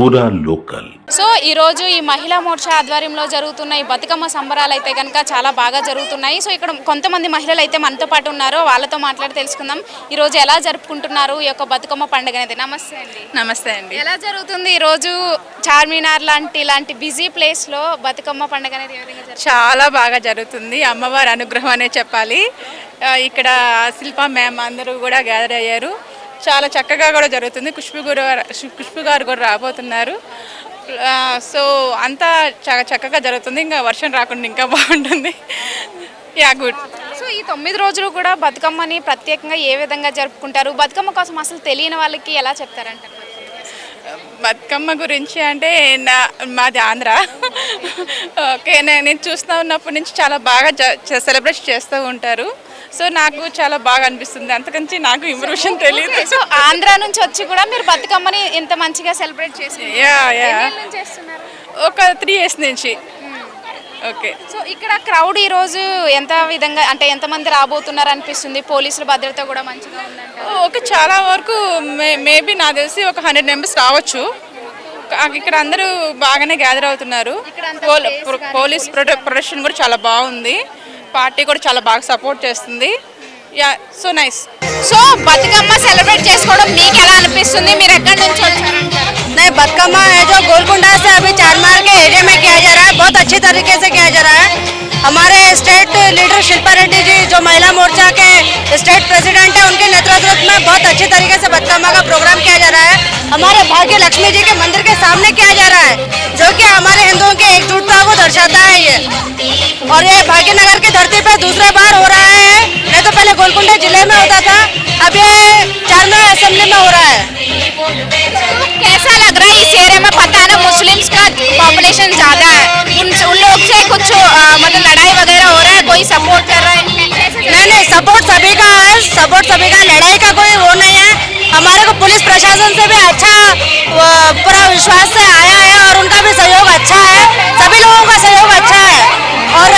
పూరా local. So ఈ రోజు ఈ మహిళా మోర్చా ఆధ్వర్యంలో జరుగుతున్న ఈ బతుకమ్మ సంబరాలు అయితే కనుక చాలా బాగా జరుగుతున్నాయి. సో ఇక్కడ కొంతమంది మహిళలు అయితే మనతో పాటు ఉన్నారు, వాళ్ళతో మాట్లాడి తెలుసుకుందాం ఈ రోజు ఎలా జరుపుకుంటున్నారు ఈ యొక్క బతుకమ్మ పండుగ అనేది. నమస్తే అండి. నమస్తే అండి. ఎలా జరుగుతుంది ఈ రోజు చార్మినార్ ఇలాంటి బిజీ ప్లేస్ లో బతుకమ్మ పండుగ అనేది? చాలా బాగా జరుగుతుంది, అమ్మవారి అనుగ్రహం అనే చెప్పాలి. ఇక్కడ శిల్పా మ్యామ్ అందరూ కూడా గ్యాదర్ అయ్యారు, చాలా చక్కగా కూడా జరుగుతుంది. ఖుష్బు గారు కూడా రాబోతున్నారు. సో అంతా చాలా చక్కగా జరుగుతుంది. ఇంకా వర్షం రాకుండా ఇంకా బాగుంటుంది. Yeah good. సో ఈ 9 రోజులు కూడా బతుకమ్మని ప్రత్యేకంగా ఏ విధంగా జరుపుకుంటారు? బతుకమ్మ కోసం అసలు తెలియని వాళ్ళకి ఎలా చెప్తారంటారు? బతుకమ్మ గురించి అంటే మాది ఆంధ్ర. ఓకే, నేను చూస్తూ ఉన్నప్పటి నుంచి చాలా బాగా సెలబ్రేట్ చేస్తూ ఉంటారు. సో నాకు చాలా బాగా అనిపిస్తుంది, అంతకంచి నాకు ఇన్ఫర్మేషన్ తెలియదు. సో ఆంధ్ర నుంచి వచ్చి కూడా మీరు బతుకమ్మని ఇంత మంచిగా సెలబ్రేట్ చేస్తున్నారు? ఒక 3 years నుంచి. ఓకే. సో ఇక్కడ క్రౌడ్ ఈ రోజు ఎంత విధంగా అంటే ఎంతమంది రాబోతున్నారు అనిపిస్తుంది? పోలీసుల భద్రత కూడా మంచిగా ఉందంట. చాలా వరకు మేబీ నాకు తెలిసి ఒక 100 members రావచ్చు. ఇక్కడ అందరూ బాగానే గ్యాదర్ అవుతున్నారు. పోలీస్ ప్రొటెక్షన్ కూడా చాలా బాగుంది, పార్టీ కూడా చాలా బాగా సపోర్ట్ చేస్తుంది. Yeah, so nice. So Bathukamma celebrate చేసుకోవడం మీకు ఎలా అనిపిస్తుంది? మీరు ఎక్కడి నుంచి వచ్చారంటారు? नहीं, बतकम्मा है जो गोलकुंडा से अभी चारमार के एरिया में किया जा रहा है, बहुत अच्छी तरीके से किया जा रहा है. हमारे स्टेट लीडर शिल्पा रेड्डी जी जो महिला मोर्चा के स्टेट प्रेसिडेंट है, उनके नेतृत्व में बहुत अच्छी तरीके से बतकम्मा का प्रोग्राम किया जा रहा है. हमारे भाग्य लक्ष्मी जी के मंदिर के सामने किया जा रहा है, जो कि हमारे हिंदुओं की एकजुटता को दर्शाता है ये. और ये भाग्यनगर की धरती पर दूसरा बार हो रहा है. नहीं तो पहले गोलकुंडा जिले में होता था, अब ये चारमार असेंबली में हो रहा है. कैसा लग रहा है? इस एरिया में पता है ना मुस्लिम्स का पॉपुलेशन ज्यादा है, उन लोग से कुछ मतलब लड़ाई वगैरह हो रहा है? कोई सपोर्ट कर रहा है? नहीं, सपोर्ट सभी का है, सपोर्ट सभी का, लड़ाई का कोई वो नहीं है. हमारे को पुलिस प्रशासन से भी अच्छा पूरा विश्वास से आया है और उनका भी सहयोग अच्छा है, सभी लोगों का सहयोग अच्छा है. और